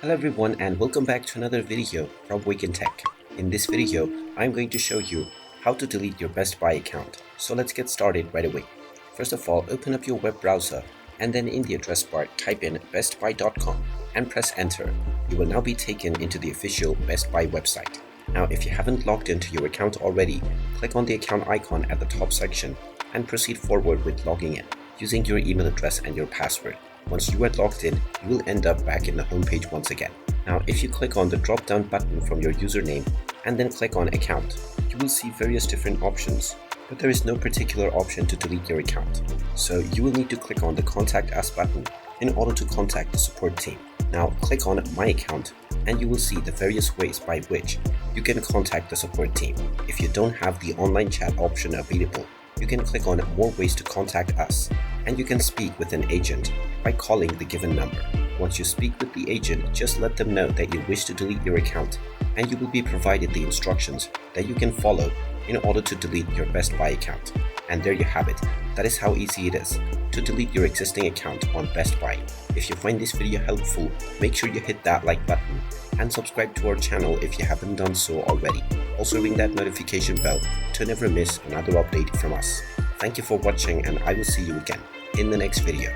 Hello everyone and welcome back to another video from Wake&Tech. In this video, I'm going to show you how to delete your Best Buy account. So let's get started right away. First of all, open up your web browser and then in the address bar type in bestbuy.com and press enter. You will now be taken into the official Best Buy website. Now if you haven't logged into your account already, click on the account icon at the top section and proceed forward with logging in using your email address and your password. Once you are logged in, you will end up back in the home page once again. Now, if you click on the drop-down button from your username and then click on Account, you will see various different options, but there is no particular option to delete your account. So you will need to click on the Contact Us button in order to contact the support team. Now, click on My Account and you will see the various ways by which you can contact the support team. If you don't have the online chat option available, you can click on More Ways to Contact Us and you can speak with an agent by calling the given number. Once you speak with the agent, just let them know that you wish to delete your account and you will be provided the instructions that you can follow in order to delete your Best Buy account. And there you have it. That is how easy it is to delete your existing account on Best Buy. If you find this video helpful, make sure you hit that like button and subscribe to our channel if you haven't done so already. Also ring that notification bell to never miss another update from us. Thank you for watching and I will see you again in the next video.